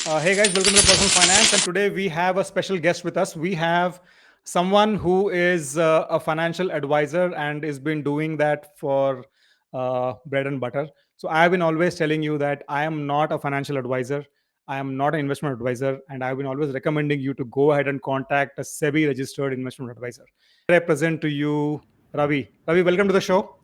Hey guys, welcome to Personal Finance. And today we have a special guest with us. We have someone who is a financial advisor and has been doing that for bread and butter. So I've been always telling you that I am not a financial advisor. I am not an investment advisor, and I've been always recommending you to go ahead and contact a SEBI registered investment advisor. I present to you Ravi. Ravi, welcome to the show.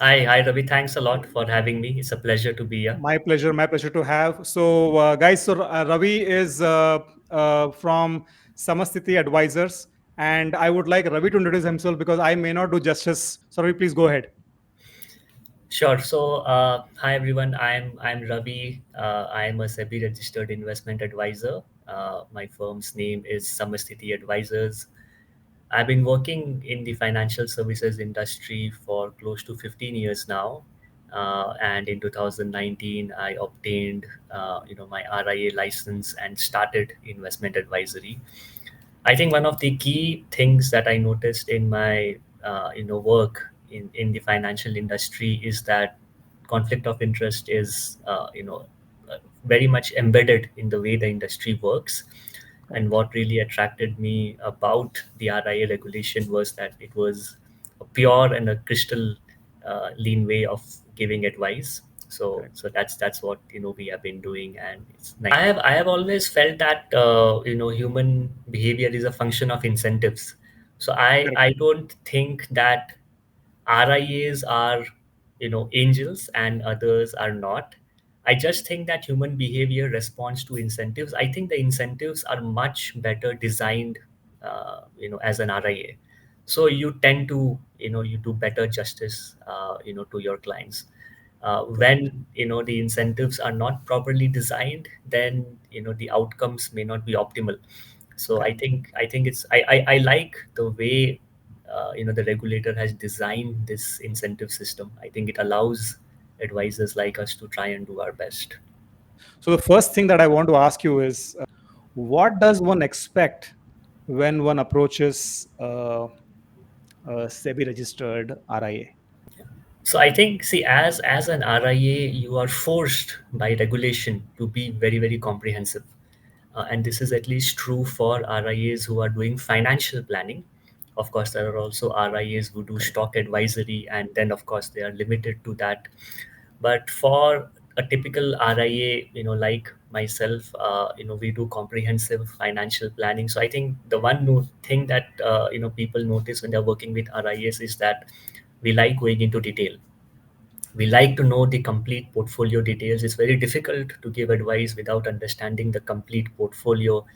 Hi, Ravi. Thanks a lot for having me. It's a pleasure to be here. My pleasure to have. So, guys, Ravi is from Samasthiti Advisors, and I would like Ravi to introduce himself because I may not do justice. So, Ravi, please go ahead. Sure. So, hi everyone. I'm Ravi. I'm a SEBI registered investment advisor. My firm's name is Samasthiti Advisors. I've been working in the financial services industry for close to 15 years now. And in 2019, I obtained, my RIA license and started investment advisory. I think one of the key things that I noticed in my work in the financial industry is that conflict of interest is very much embedded in the way the industry works. And Correct. what really attracted me about the RIA regulation was that it was a pure and a crystal lean way of giving advice. So Correct. so that's what we have been doing, and it's nice. I have always felt that human behavior is a function of incentives. So I Correct. I don't think that RIAs are angels and others are not. I just think that human behavior responds to incentives. I think the incentives are much better designed, as an RIA. So you tend to you do better justice to your clients. Correct. When the incentives are not properly designed, then the outcomes may not be optimal. So i Correct. think i think it's I like the way the regulator has designed this incentive system. I think it allows advisors like us to try and do our best. So, the first thing that I want to ask you is, what does one expect when one approaches a SEBI registered RIA? So I think, see, as an RIA, you are forced by regulation to be very, very comprehensive. And this is at least true for RIAs who are doing financial planning. Of course, there are also RIAs who do Correct. stock advisory, and then of course they are limited to that. But for a typical RIA, like myself, we do comprehensive financial planning. So I think the one thing that people notice when they're working with RIAs is that we like going into detail. We like to know the complete portfolio details. It's very difficult to give advice without understanding the complete portfolio.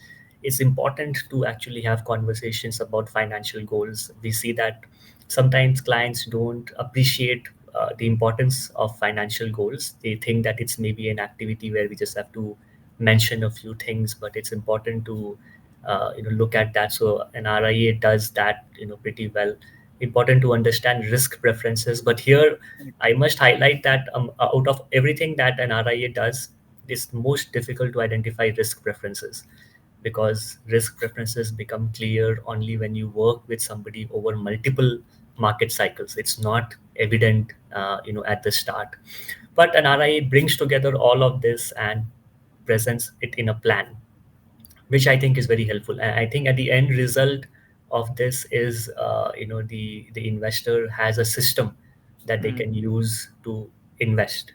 It's important to actually have conversations about financial goals. We see that sometimes clients don't appreciate the importance of financial goals. They think that it's maybe an activity where we just have to mention a few things, but it's important to look at that. So an RIA does that pretty well. Important to understand risk preferences, but here Correct. I must highlight that out of everything that an RIA does, it's most difficult to identify risk preferences, because risk preferences become clear only when you work with somebody over multiple market cycles. It's not evident, at the start. But an RIA brings together all of this and presents it in a plan, which I think is very helpful. And I think at the end result of this is, the investor has a system that they Hmm. can use to invest,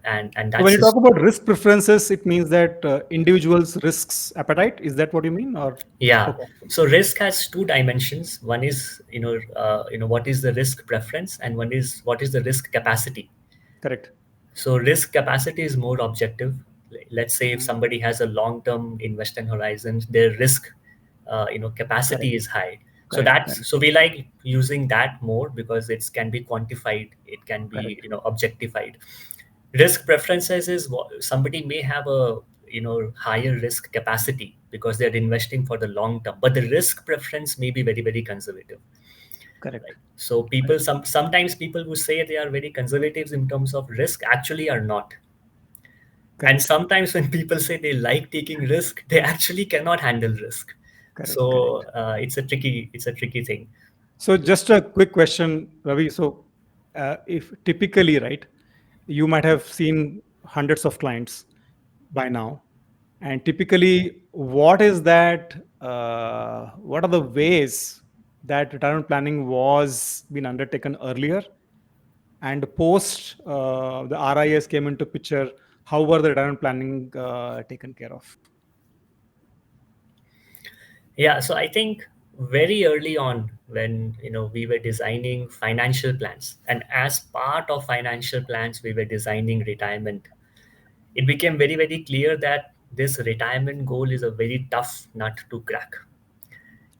and So when that's you talk just. about risk preferences, it means that individuals' risks appetite. Is that what you mean, or Yeah. okay? So risk has two dimensions. One is what is the risk preference, and one is what is the risk capacity. Correct. So risk capacity is more objective. Let's say if Mhm. somebody has a long-term investment horizon, their risk, capacity Correct. is high. So Correct. Correct. so we like using that more because it can be quantified. It can be Correct. objectified. Risk preferences is somebody may have a higher risk capacity because they're investing for the long term, but the risk preference may be very, very conservative. Correct. Right. So people, sometimes people who say they are very conservatives in terms of risk actually are not. And Correct. sometimes when people say they like taking risk, they actually cannot handle risk. Correct. So Correct. it's a tricky thing. So just a quick question, Ravi. So if typically, right, you might have seen hundreds of clients by now. And typically, what is that? What are the ways that retirement planning was been undertaken earlier, and post the RIAs came into picture? How were the retirement planning taken care of? Yeah, so I think very early on, when we were designing financial plans, and as part of financial plans we were designing retirement, it became very, very clear that this retirement goal is a very tough nut to crack.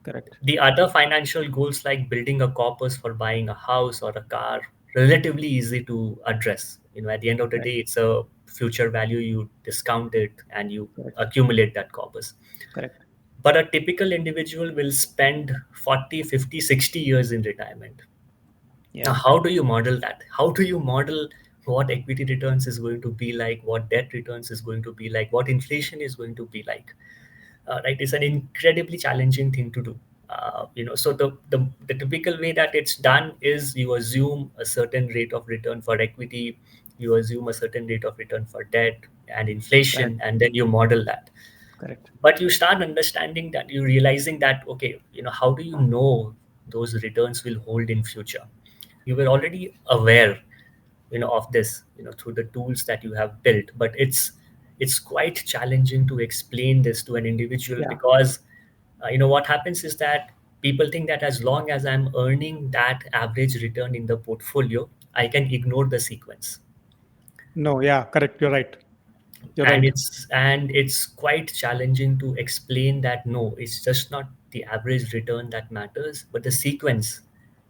Correct. The other financial goals, like building a corpus for buying a house or a car, relatively easy to address. At the end of the Correct. day, it's a future value. You discount it and you Correct. accumulate that corpus. Correct. But a typical individual will spend 40, 50, 60 years in retirement. Now, Yeah. how do you model that? How do you model what equity returns is going to be like, what debt returns is going to be like, what inflation is going to be like? Right, it's an incredibly challenging thing to do. So the typical way that it's done is you assume a certain rate of return for equity, you assume a certain rate of return for debt and Correct. inflation, and then you model that. Correct. But you start understanding that, you're realizing that, okay, how do you know those returns will hold in future? You were already aware of this through the tools that you have built, but it's quite challenging to explain this to an individual, Yeah. because what happens is that people think that as long as I'm earning that average return in the portfolio, I can ignore the sequence. No. Yeah. Correct. You're right. You're and right. it's and it's quite challenging to explain that, no, it's just not the average return that matters, but the sequence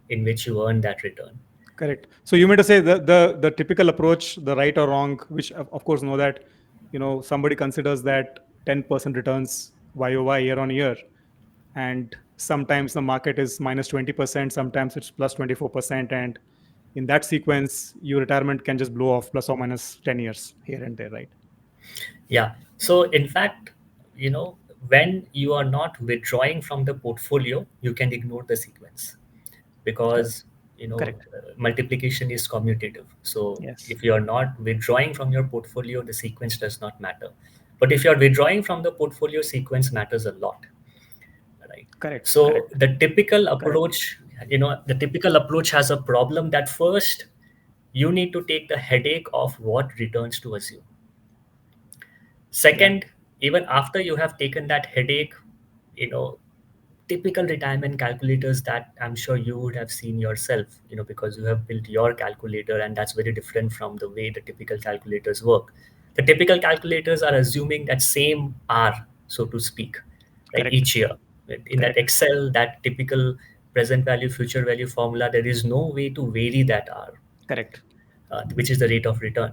in which you earn that return. Correct. So you meant to say the typical approach, the right or wrong, which of course know that somebody considers that 10% returns YOY year on year, and sometimes the market is minus 20%, sometimes it's plus 24%, and in that sequence, your retirement can just blow off plus or minus 10 years here and there, right? Yeah. So in fact, you know, when you are not withdrawing from the portfolio, you can ignore the sequence, Correct. because Correct. multiplication is commutative. So Yes. if you are not withdrawing from your portfolio, the sequence does not matter. But if you are withdrawing from the portfolio, sequence matters a lot, right? Correct. So Correct. Correct. the typical approach has a problem that, first, you need to take the headache of what returns to assume. Yeah. Second, even after you have taken that headache, you know, typical retirement calculators that I'm sure you would have seen yourself, because you have built your calculator, and that's very different from the way the typical calculators work. The typical calculators are assuming that same R, so to speak, right, Correct. each year. In that Correct. Excel, that typical present value, future value formula, there is no way to vary that R, Correct. which is the rate of return,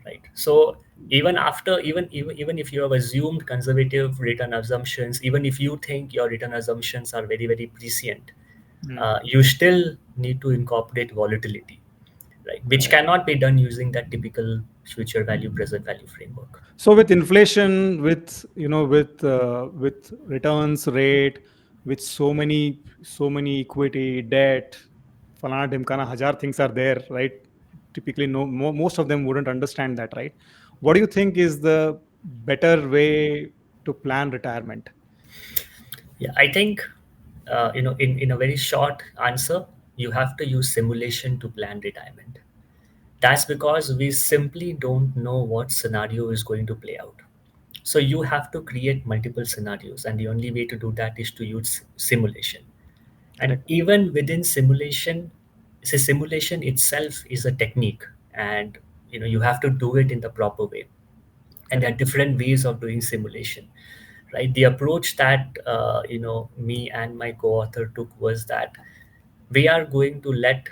right? So even after, even if you have assumed conservative return assumptions, even if you think your return assumptions are very, very prescient, Mm. you still need to incorporate volatility, right, which Correct. cannot be done using that typical future value, present value framework. So with inflation, with with returns rate, with so many equity, debt, falana dhimkana, hajar things are there, right? Typically, no, most of them wouldn't understand that, right? What do you think is the better way to plan retirement? Yeah, I think, in a very short answer, you have to use simulation to plan retirement. That's because we simply don't know what scenario is going to play out. So you have to create multiple scenarios, and the only way to do that is to use simulation. And Correct. even within simulation, simulation itself is a technique, and you have to do it in the proper way. And there are Correct. different ways of doing simulation, right? The approach that me and my co-author took was that we are going to let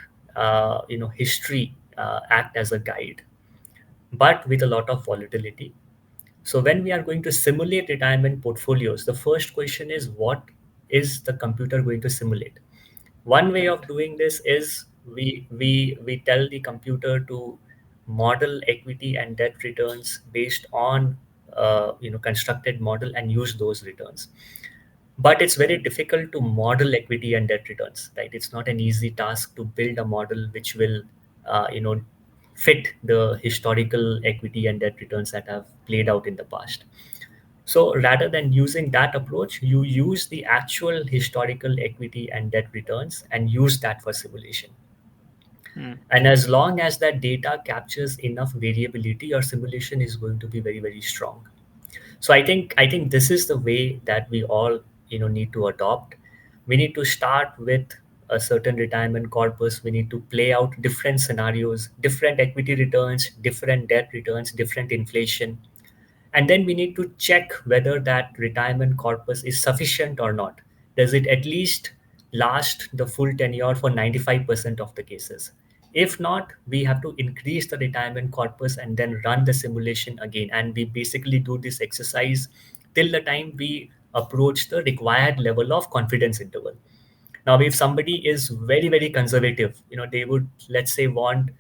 history act as a guide, but with a lot of volatility. So when we are going to simulate retirement portfolios, the first question is, what is the computer going to simulate? One way of Correct. doing this is, we tell the computer to model equity and debt returns based on constructed model, and use those returns. But it's very Correct. difficult to model equity and debt returns, right? It's not an easy task to build a model which will fit the historical equity and debt returns that have played out in the past. So rather than using that approach, you use the actual historical equity and debt returns and use that for simulation. Hmm. And as long as that data captures enough variability, your simulation is going to be very, very strong. So I think this is the way that we all need to adopt. We need to start with a certain retirement corpus. We need to play out different scenarios, different equity returns, different debt returns, different inflation, and then we need to check whether that retirement corpus is sufficient or not. Does it at least last the full tenure for 95% of the cases? If not, we have to increase the retirement corpus and then run the simulation again, and we basically do this exercise till the time we approach the required level of confidence interval. Now if somebody is very, very conservative, they would, let's say, want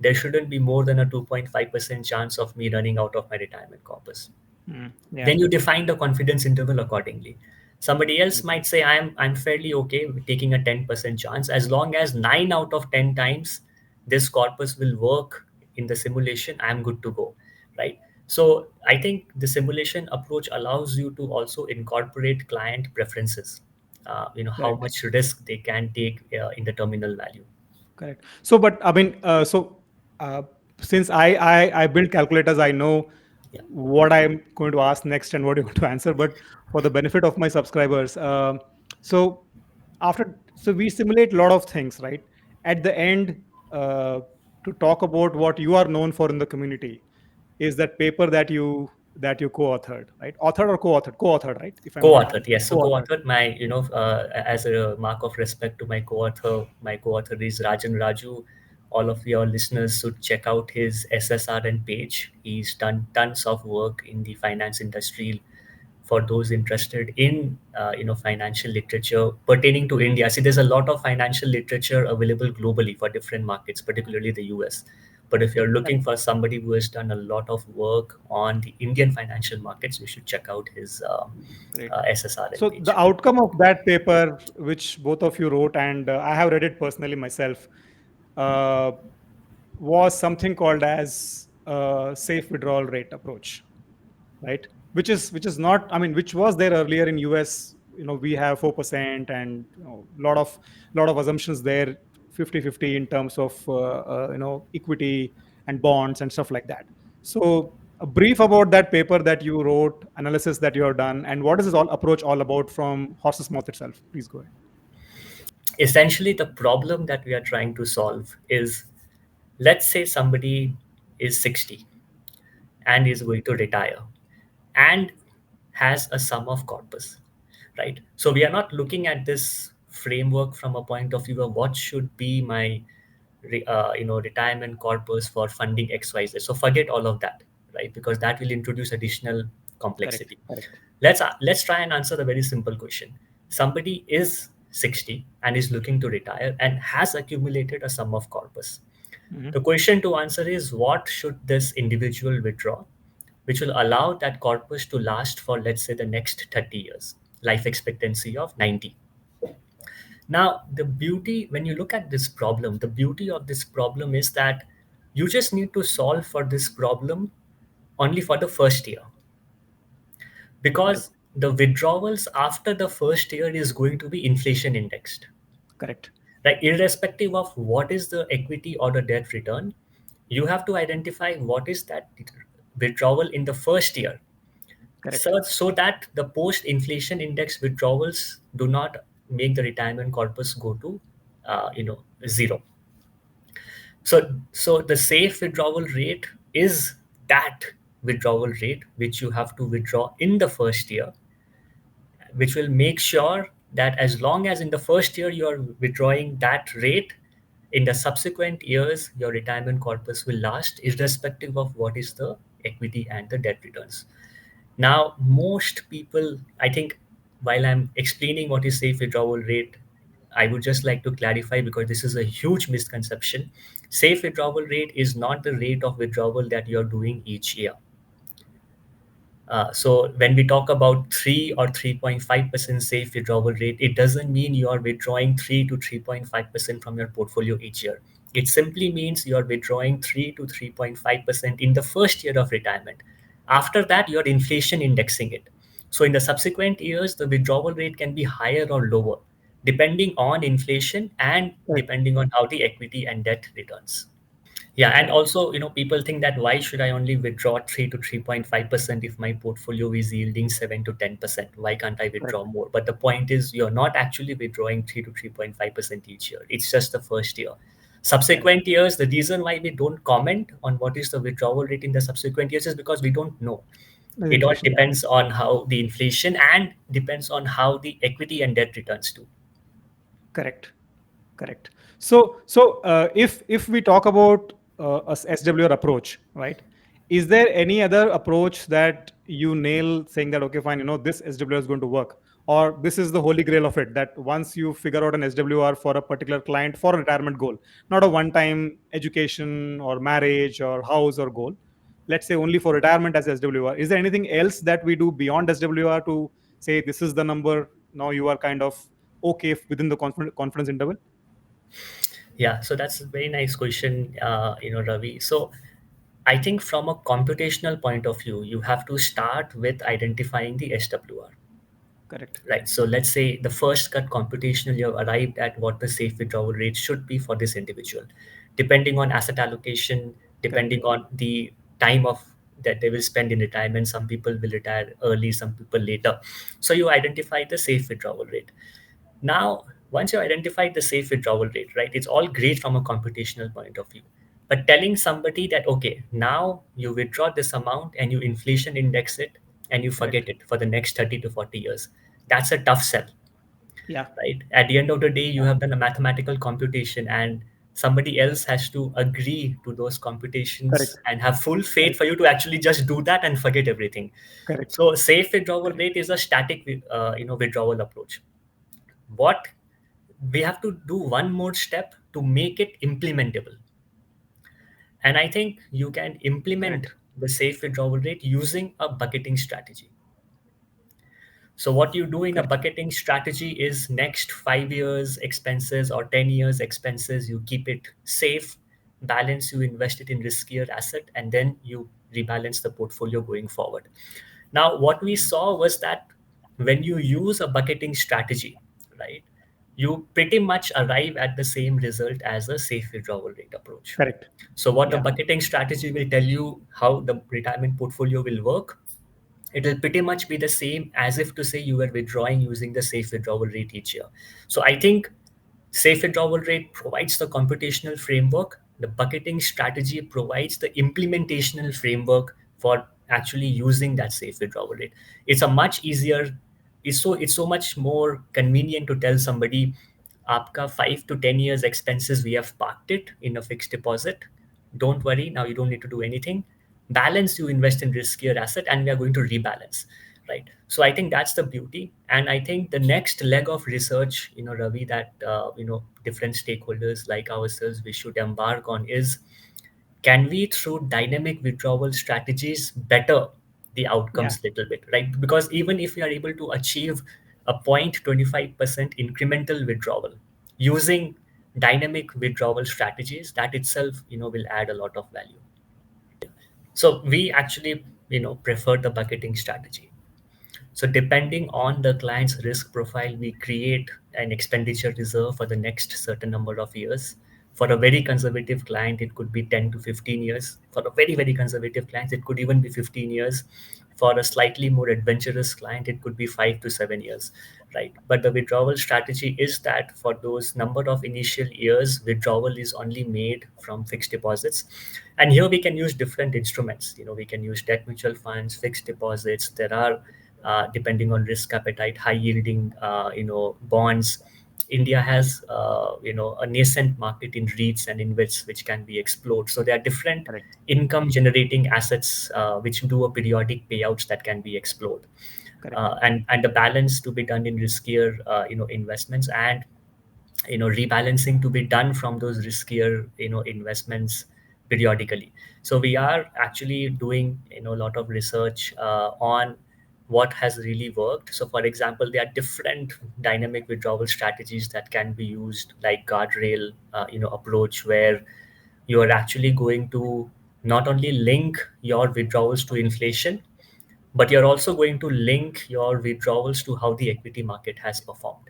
there shouldn't be more than a 2.5% chance of me running out of my retirement corpus, Hmm. Yeah. then you define the confidence interval accordingly. Somebody else might say I'm fairly okay with taking a 10% chance as long as 9 out of 10 times this corpus will work in the simulation. I'm good to go, right? So I think the simulation approach allows you to also incorporate client preferences, how Correct. much risk they can take in the terminal value. Correct. So, but I mean, uh, since I build calculators, I know Yeah. what I'm going to ask next and what you want to answer. But for the benefit of my subscribers, so so we simulate a lot of things, right? At the end, uh, to talk about what you are known for in the community is that paper that you co-authored, right? Authored or co-authored? Co-authored, right? If I'm not wrong. Co-authored, yes. So Co-authored. co-authored, as a mark of respect to my co-author is Rajan Raju. All of your listeners should check out his SSRN page. He's done tons of work in the finance industry for those interested in financial literature pertaining to India. See, there's a lot of financial literature available globally for different markets, particularly the US. But if you're looking for somebody who has done a lot of work on the Indian financial markets, you should check out his Great. SSRN So the page. outcome of that paper, which both of you wrote, and I have read it personally myself, uh, was something called as safe withdrawal rate approach, right? Which is not, I mean, which was there earlier in US. We have 4% and lot of assumptions there, 50-50 in terms of equity and bonds and stuff like that. So a brief about that paper that you wrote, analysis that you have done, and what is this all approach all about from horse's mouth itself. Please go ahead. Essentially, the problem that we are trying to solve is, let's say somebody is 60 and is going to retire and has a sum of corpus, right? So we are not looking at this framework from a point of view of what should be my retirement corpus for funding XYZ. So forget all of that, right? Because that will introduce additional Correct. complexity. Correct. Let's try and answer the very simple question. Somebody is 60 and is looking to retire and has accumulated a sum of corpus. Mhm. The question to answer is, what should this individual withdraw, which will allow that corpus to last for, let's say, the next 30 years, life expectancy of 90. Now, the beauty, when you look at this problem, the beauty of this problem is that you just need to solve for this problem only for the first year, Right. because the withdrawals after the first year is going to be inflation indexed, Correct. right? Irrespective of what is the equity or the debt return, you have to identify what is that withdrawal in the first year, Correct. so that the post inflation index withdrawals do not make the retirement corpus go to zero. So the safe withdrawal rate is that withdrawal rate which you have to withdraw in the first year, which will make sure that as long as in the first year you are withdrawing that rate, in the subsequent years your retirement corpus will last irrespective of what is the equity and the debt returns. Now, most people, I think, while I'm explaining what is safe withdrawal rate, I would just like to clarify, because this is a huge misconception. Safe withdrawal rate is not the rate of withdrawal that you're doing each year. So when we talk about 3 or 3.5% safe withdrawal rate, it doesn't mean you are withdrawing 3 to 3.5% from your portfolio each year. It simply means you are withdrawing 3 to 3.5% in the first year of retirement. After that, you're inflation indexing it. So in the subsequent years, the withdrawal rate can be higher or lower, depending on inflation and Correct. depending on how the equity and debt returns. Yeah, and Correct. also, people think that why should I only withdraw 3 to 3.5% if my portfolio is yielding 7 to 10%? Why can't I withdraw Correct. more? But the point is, you're not actually withdrawing 3 to 3.5% each year. It's just the first year. Correct. Subsequent years, the reason why we don't comment on what is the withdrawal rate in the subsequent years is because we don't know. There's It all inflation. Yeah. depends on how the inflation and depends on how the equity and debt returns do. Correct. Correct. So if we talk about a SWR approach, right? Is there any other approach that you nail, saying that okay, fine, this SWR is going to work, or this is the holy grail of it? That once you figure out an SWR for a particular client for a retirement goal, not a one-time education or marriage or house or goal. Let's say only for retirement as SWR. Is there anything else that we do beyond SWR to say this is the number? Now you are kind of okay within the confidence interval. Yeah, so that's a very nice question, Ravi. So I think from a computational point of view, you have to start with identifying the SWR. Correct. Right. So let's say the first cut computational, you have arrived at what the safe withdrawal rate should be for this individual, depending on asset allocation, Correct. depending on the time of that they will spend in retirement. Some people will retire early, some people later. So you identify the safe withdrawal rate. Now, once you identify the safe withdrawal rate, right, it's all great from a computational point of view. But telling somebody that, okay, now you withdraw this amount and you inflation index it and you Correct. forget it for the next 30 to 40 years, that's a tough sell, Yeah. right? At the end of the day, you Yeah. have done a mathematical computation and somebody else has to agree to those computations Correct. and have full faith Correct. for you to actually just do that and forget everything. Correct. So safe withdrawal Correct. rate is a static, withdrawal approach. What we have to do one more step to make it implementable. And I think you can implement Correct. the safe withdrawal rate using a bucketing strategy. So what you do in a Correct. bucketing strategy is next 5 years expenses or 10 years expenses, you keep it safe, balance, you invest it in riskier asset, and then you rebalance the portfolio going forward. Now, what we saw was that when you use a bucketing strategy, right, you pretty much arrive at the same result as a safe withdrawal rate approach. Correct. So what the Yeah. bucketing strategy will tell you how the retirement portfolio will work, it will pretty much be the same as if to say you were withdrawing using the safe withdrawal rate each year. So I think safe withdrawal rate provides the computational framework. The bucketing strategy provides the implementational framework for actually using that safe withdrawal rate. It's a much easier, it's so much more convenient to tell somebody, आपका 5 to 10 years expenses we have parked it in a fixed deposit. Don't worry, now you don't need to do anything. Balance you invest in riskier asset, and we are going to rebalance, right? So I think that's the beauty, and I think the next leg of research, Ravi, that different stakeholders like ourselves we should embark on is, can we through dynamic withdrawal strategies better the Yeah. outcomes little bit, right? Because even if we are able to achieve a 0.25% incremental withdrawal using dynamic withdrawal strategies, that itself will add a lot of value. So we actually prefer the bucketing strategy. So depending on the client's risk profile, we create an expenditure reserve for the next certain number of years. For a very conservative client, it could be 10 to 15 years. For a very, very conservative client, it could even be 15 years. For a slightly more adventurous client, it could be 5 to 7 years, right? But the withdrawal strategy is that for those number of initial years, withdrawal is only made from fixed deposits. And here we can use different instruments. We can use debt mutual funds, fixed deposits. There are depending on risk appetite, high yielding, bonds. India has, a nascent market in REITs and InvITs, which can be explored. So there are different Correct. income generating assets which do a periodic payouts that can be explored. Correct. And the balance to be done in riskier, investments, and rebalancing to be done from those riskier investments periodically. So we are actually doing a lot of research on what has really worked. So for example, there are different dynamic withdrawal strategies that can be used, like guardrail approach, where you are actually going to not only link your withdrawals to inflation, but you're also going to link your withdrawals to how the equity market has performed,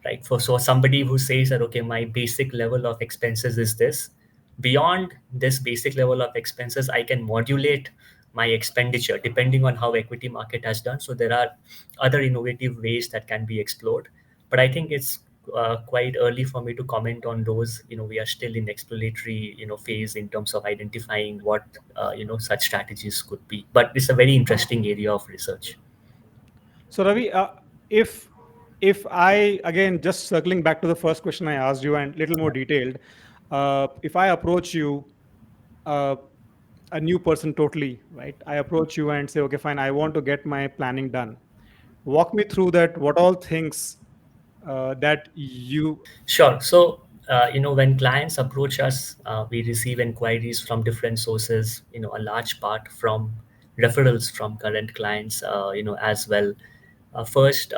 right? For so somebody who says that, okay, my basic level of expenses is this. Beyond this basic level of expenses, I can modulate my expenditure depending on how equity market has done. So there are other innovative ways that can be explored, but I think it's quite early for me to comment on those. We are still in exploratory phase in terms of identifying what such strategies could be, but it's a very interesting area of research. So Ravi, if I, again, just circling back to the first question I asked you and little more detailed, if I approach you, uh, a new person totally, right? I approach you and say, okay, fine, I want to get my planning done. Walk me through that. What all things that you. Sure. So, when clients approach us, we receive inquiries from different sources, a large part from referrals from current clients, as well. First,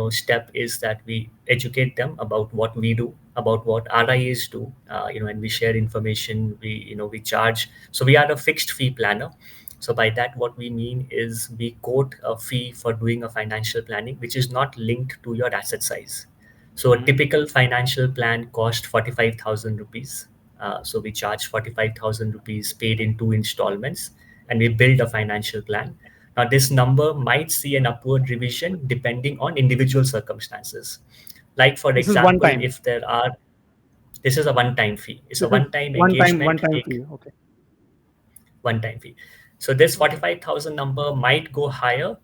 step is that we educate them about what we do, about what RIAs do, and we share information. We charge. So we are a fixed fee planner. So by that, what we mean is we quote a fee for doing a financial planning, which is not linked to your asset size. So a Mhm. typical financial plan cost 45,000 rupees. So we charge 45,000 rupees paid in two installments, and we build a financial plan. Now, this number might see an upward revision depending on individual circumstances. Like, for This is one example, time. if there are, this is a one-time fee. It's a This is one-time engagement. one time Take fee. Okay. one-time fee. So this Okay. 45,000 number might go higher,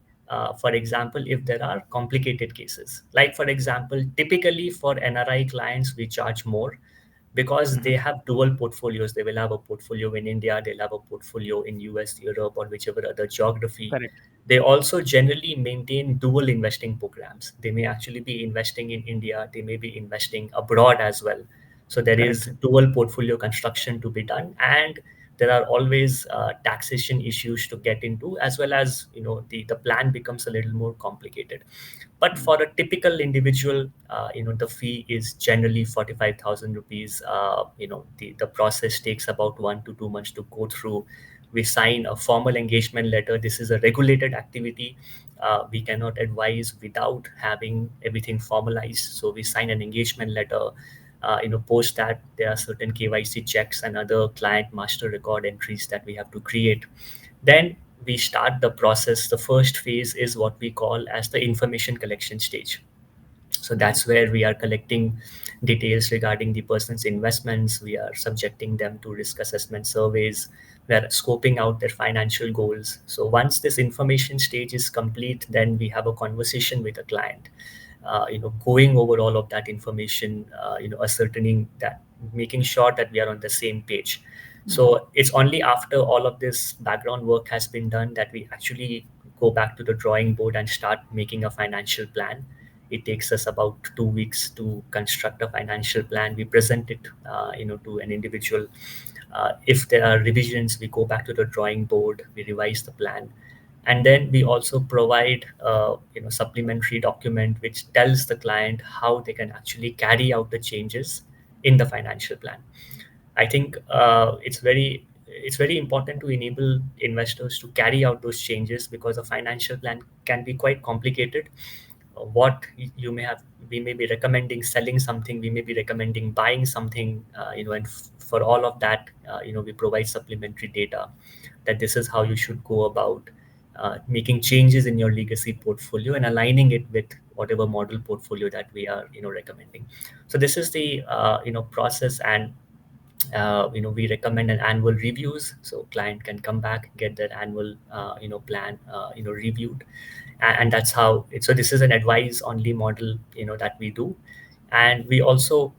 for example, if there are complicated cases. Like, for example, typically for NRI clients, we charge more because they Mhm. have dual portfolios. They will have a portfolio in India, they'll have a portfolio in US, Europe, or whichever other geography. Correct. They also generally maintain dual investing programs. They may actually be investing in India, they may be investing abroad as well. So there is Correct. dual portfolio construction to be done, and there are always taxation issues to get into, as well as the plan becomes a little more complicated. But Mhm. for a typical individual, the fee is generally 45,000 rupees. The process takes about 1 to 2 months to go through. We sign a formal engagement letter. This is a regulated activity. We cannot advise without having everything formalized. So we sign an engagement letter. Post that, there are certain KYC checks and other client master record entries that we have to create. Then we start the process. The first phase is what we call as the information collection stage. So Mhm. that's where we are collecting details regarding the person's investments. We are subjecting them to risk assessment surveys. We are scoping out their financial goals. So once this information stage is complete, then we have a conversation with a client, going over all of that information, ascertaining that, making sure that we are on the same page. Mhm. So it's only after all of this background work has been done that we actually go back to the drawing board and start making a financial plan. It takes us about 2 weeks to construct a financial plan. We present it, to an individual. If there are revisions, we go back to the drawing board, we revise the plan, and then we also provide supplementary document which tells the client how they can actually carry out the changes in the financial plan. I think it's very important to enable investors to carry out those changes, because a financial plan can be quite complicated. What you may have, we may be recommending selling something, we may be recommending buying something, and for all of that, we provide supplementary data that this is how you should go about making changes in your legacy portfolio and aligning it with whatever model portfolio that we are recommending. So this is the process. And we recommend an annual reviews, so client can come back, get their annual plan reviewed. And that's how so this is an advice only model that we do. And we also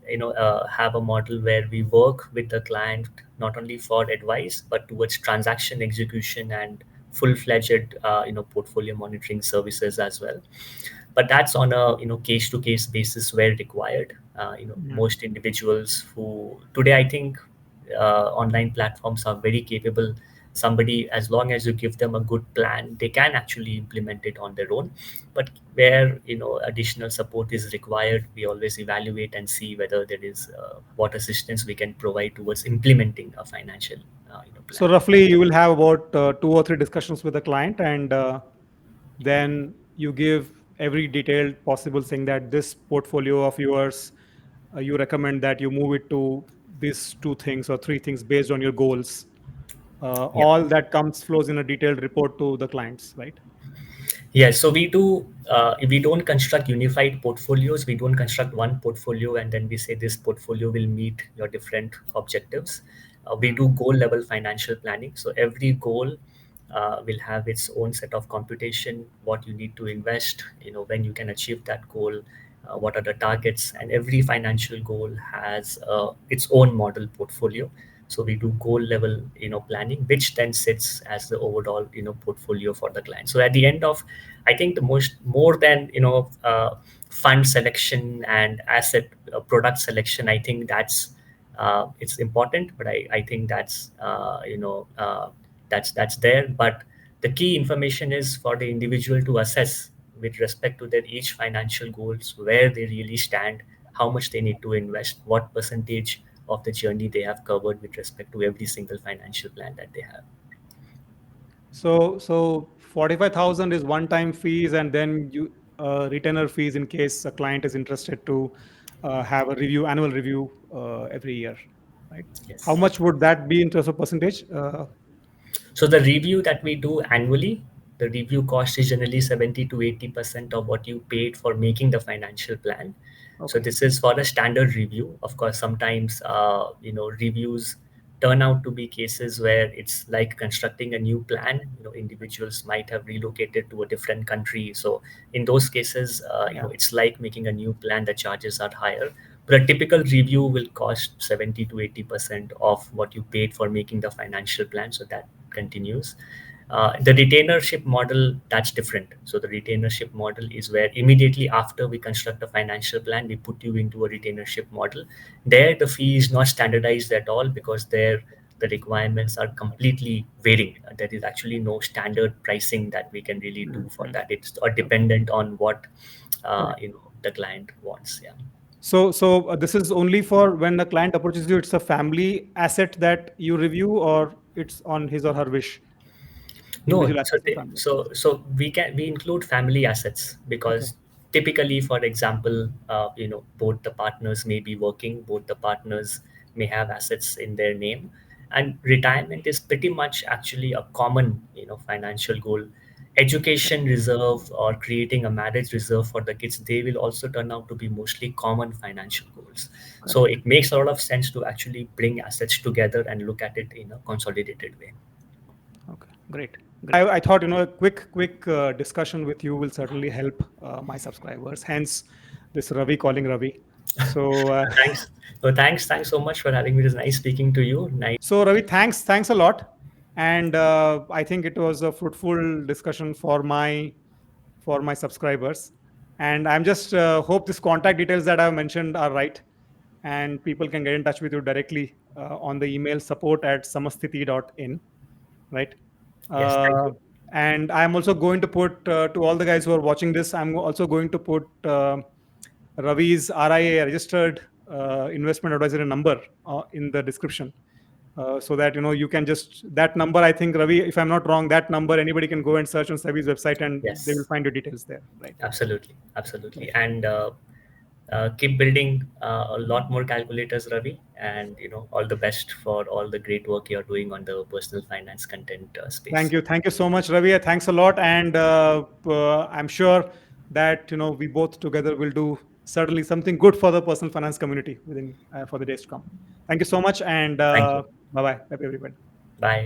have a model where we work with the client not only for advice but towards transaction execution and full-fledged portfolio monitoring services as well. But that's on a case to case basis where required. Mhm. Most individuals who today, I think, online platforms are very capable. Somebody, as long as you give them a good plan, they can actually implement it on their own. But where additional support is required, we always evaluate and see whether there is what assistance we can provide towards implementing a financial So plan. roughly, you will have about 2 or 3 discussions with the client, and then you give every detailed possible thing that this portfolio of yours, you recommend that you move it to these 2 things or 3 things based on your goals. Yeah. All that comes flows in a detailed report to the clients, right? Yes, so we do. We don't construct unified portfolios. We don't construct one portfolio and then we say this portfolio will meet your different objectives. We Hmm. do goal level financial planning. So every goal will have its own set of computation. What you need to invest. When you can achieve that goal. What are the targets? And every financial goal has its own model portfolio. So we do goal level planning, which then sits as the overall portfolio for the client. So at the end of, I think the most more than fund selection and asset product selection, I think that's it's important, but I think that's there. But the key information is for the individual to assess with respect to their each financial goals, where they really stand, how much they need to invest, what percentage of the journey they have covered with respect to every single financial plan that they have. So 45,000 is one-time fees, and then you retainer fees in case a client is interested to have a annual review every year, right? How Yes. much would that be in terms of percentage? So the review that we do annually, the review cost is generally 70 to 80% of what you paid for making the financial plan. So Okay. this is for a standard review. Of course, sometimes reviews turn out to be cases where it's like constructing a new plan. Individuals might have relocated to a different country. So in those cases, Yeah. it's like making a new plan. The charges are higher. But a typical review will cost 70 to 80% of what you paid for making the financial plan. So that continues. The retainership model, that's different. So the retainership model is where immediately after we construct a financial plan, we put you into a retainership model. There, the fee is not standardized at all because there the requirements are completely varying. There is actually no standard pricing that we can really do for Mhm. that. It's Okay. dependent on what Okay. the client wants. Yeah. So this is only for when the client approaches you. It's a family asset that you review, or it's on his or her wish. No, Individual so assets of family. we include family assets Okay. because typically, for example, both the partners may be working, both the partners may have assets in their name, and retirement is pretty much actually a common financial goal. Education reserve or creating a marriage reserve for the kids, they will also turn out to be mostly common financial goals. So Correct. it makes a lot of sense to actually bring assets together and look at it in a consolidated way. Okay. Great. I thought a quick discussion with you will certainly help my subscribers. Hence, this Ravi calling Ravi. So Thanks. So thanks so much for having me. It was nice speaking to you. Nice. so Ravi, thanks a lot, and I think it was a fruitful discussion for my subscribers. And I'm just hope this contact details that I've mentioned are right, and people can get in touch with you directly on the email support@samasthiti.in, right? Yes, thank Uh, you. and I'm also going to put to all the guys who are watching this. I'm also going to put Ravi's RIA registered investment advisor number in the description, so that you can just that number. I think Ravi, if I'm not wrong, that number anybody can go and search on SEBI's website and they will Yes, find your details there, right? absolutely, absolutely. Right. And keep building a lot more calculators, Ravi. And all the best for all the great work you're doing on the personal finance content space. Thank you so much, Ravi. Thanks a lot, and I'm sure that we both together will do certainly something good for the personal finance community within for the days to come. Thank you so much, and Thank you. bye bye, everybody. Bye.